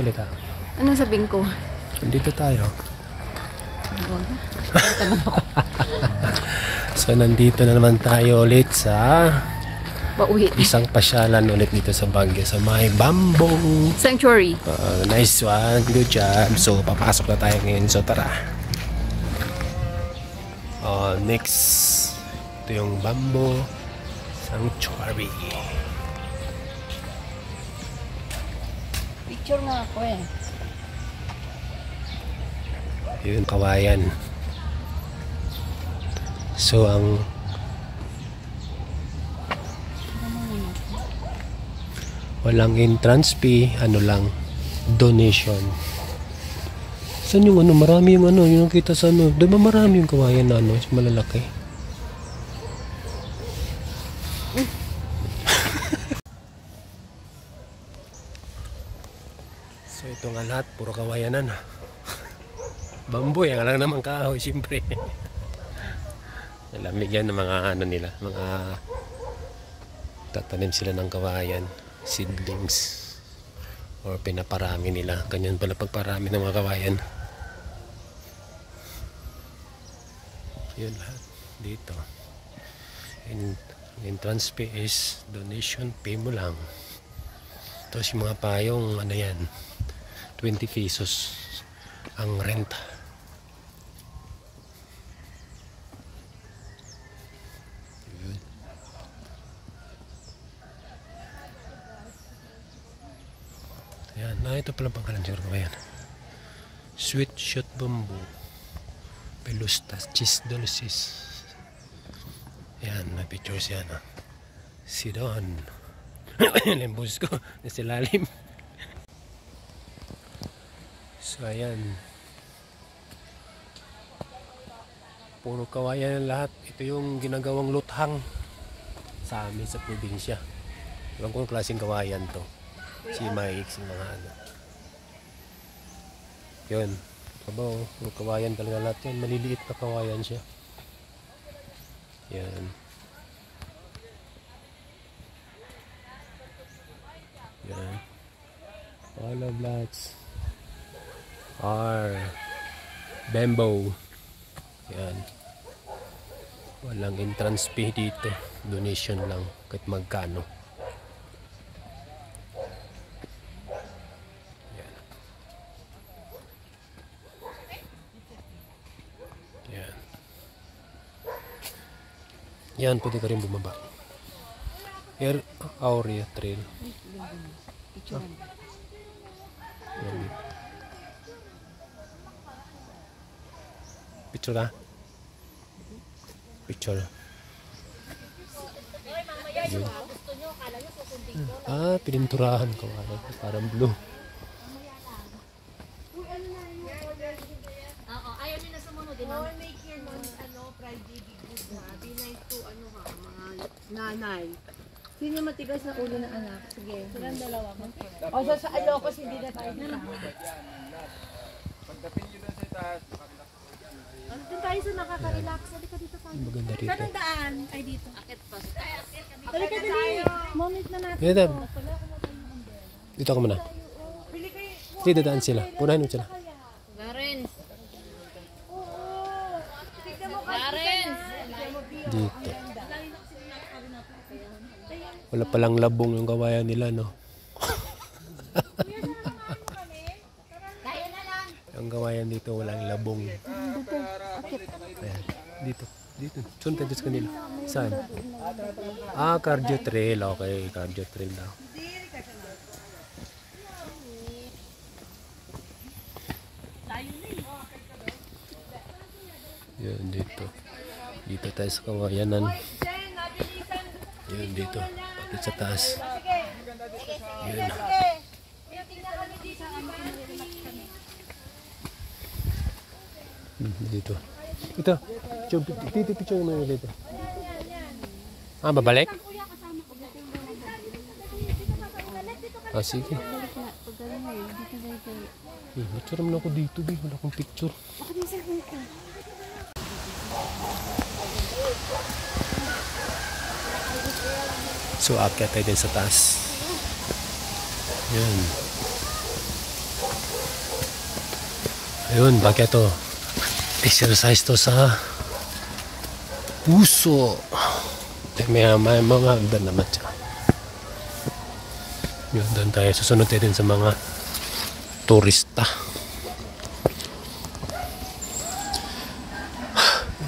magsalita. Anong sabihin ko? Nandito tayo. So nandito na naman tayo ulit sa isang pasyalan ulit dito sa Baguio sa may Bamboo Sanctuary. Nice one, good job. So papasok na tayo ngayon, so tara. Next, ito yung Bamboo Sanctuary. Picture nga ako eh. Yun, kawayan. So ang walang entrance fee, ano lang, donation. Saan yung ano, marami yung ano, yung kita sa ano, diba marami yung kawayan na ano, malalaki. So ito nga lahat, puro kawayanan. Bamboy, ang lang naman kahoy, siyempre. Nalamig yan ng mga ano nila, mga tatanim sila ng kawayan, seedlings, or pinaparami nila. Ganyan pala pagparami ng mga kawayan. Yun lahat dito. And entrance fee is donation, pay mo lang. Tapos yung mga payong ano yan, 20 pesos ang renta. Ayan, ito pala pangkalan siguro ba yan? Sweet shot bamboo, pelustas, cheese dulces. Ayan, may pictures yan. Si Don. Lembus ko, nasa lalim. So ayan, puro kawayan lahat. Ito yung ginagawang luthang sa amin sa probinsya. Ilang kong klaseng kawayan to. Si Mike, si mga ano. Yun. Kabaw, puro kawayan talaga lahat yan. Maliliit na kawayan siya. Yan. Yan. All of lots are bamboo. Yan. Walang entrance fee dito. Donation lang kahit magkano. Yan. Yan. Yan, pwede ka rin bumaba. Air Aurea Trail. Yan. Picture ka? Picture. Yun. Pininturahan ko. Parang blue. Ayaw nyo na sumunod din. All make your fried baby good na. Be nice to mga nanay. Sino matigas na ulo ng anak? Sige. Silang dalawa. O sa Ilocos hindi na tayo na. Pagdating nyo doon sa itaas, Doon tayo sa nakaka-relax. Halika dito tayo. Maganda rito. Saan ang daan? Ay dito. Akit pa. Halika dali. Moment na natin. Dito. Dito ka muna. Dito daan sila. Punahin mo sila. Garens. Dito. Wala palang labong yung kawayan nila, no? Ang kawayan dito walang labong. Ayan. Dito. Dito. Saan tayo sa kanila? Saan? Cardio trail. Okay, cardio trail daw. Yan, dito. Dito tayo sa kawayanan. Yan, dito. Pati sa taas. Yan. Dito. Ito. Dito picture mo dito. Babalik? Sige. Picture mo na ako dito, be. Wala akong picture. So, akyat tayo din sa taas. Yan. Ayun, bakit to? Exercise to sa puso. May mga hagdan naman siya. Yun, doon tayo. Susunod tayo din sa mga turista.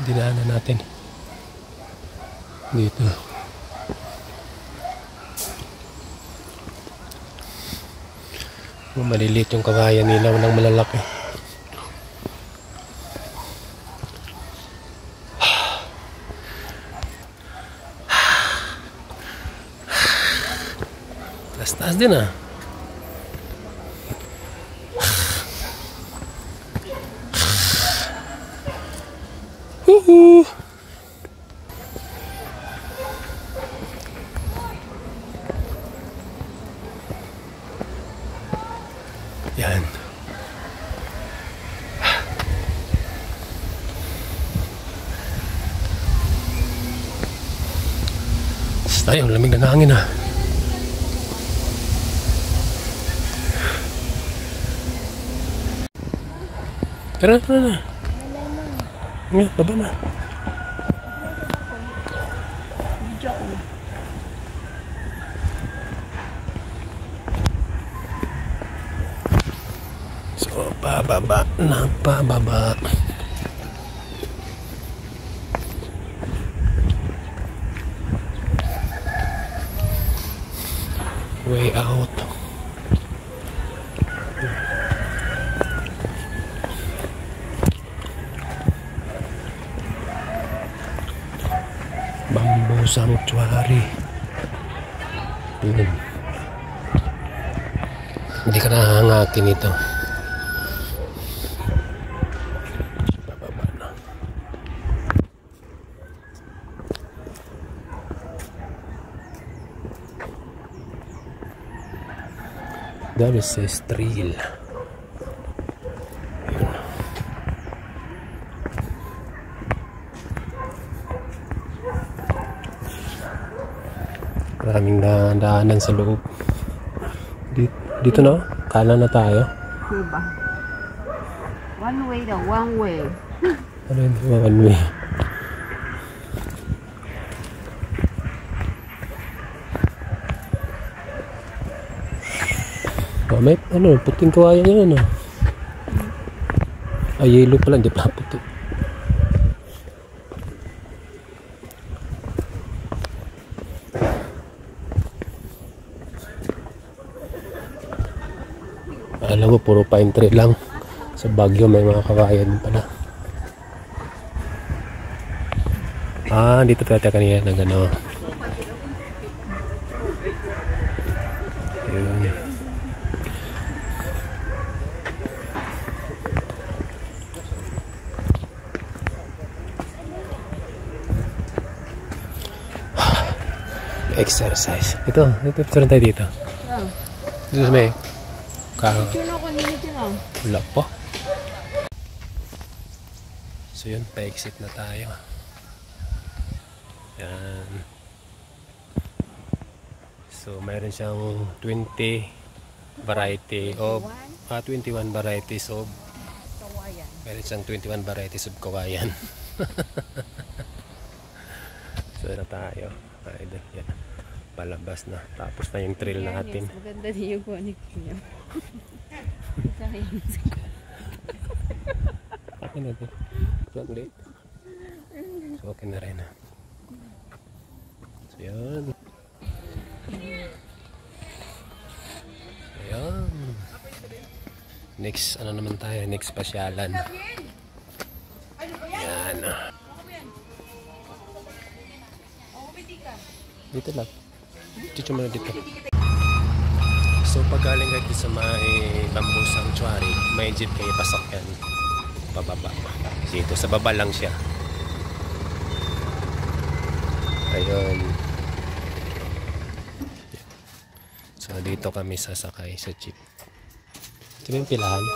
Dinaanan natin. Dito. Maliliit yung kawayan nila ng malalaki. Taas din ah. Woohoo! Yan. Tayo, lamig na hangin ah. Tara na. Nga, baba na. So, pababa. Way out. Bamboo Sanctuary. Yun. Hindi ka nahangakin ito. Bababa na. That is a trail. Maraming daanan sa loob. Dito na, kanan na tayo. Diba? One way daw, one way. Ano yun? One way. May ano, puting kawayan yan ano. Ay, yellow pala, hindi pala puti. Alam ko, puro pine tree lang. Sa Baguio may mga kawayan pala. Ah, dito tayo kanina ng ano. Yun. Exercise. Ito picture tayo dito. Dito may wala pa. So yun, pa-exit na tayo. Yan. So mayroon siyang 20 variety of 21 varieties of kawayan. Mayroon siyang 21 varieties of kawayan. So na tayo. Idol. Yan. Palabas na. Tapos na yung trail natin. Maganda din yung kunik niya. Okay na ito. Flat late. So okay na rin. So yan. Ayan. Next, ano naman tayo? Next pasyalan. Yan. Dito lang. Dito muna dito. So pag galing kayo sa may Bamboo Sanctuary, may jeep kayo pasakyan pababa. Dito sa baba lang siya. Ayun. So dito kami sasakay sa jeep. Ito yung pilahan.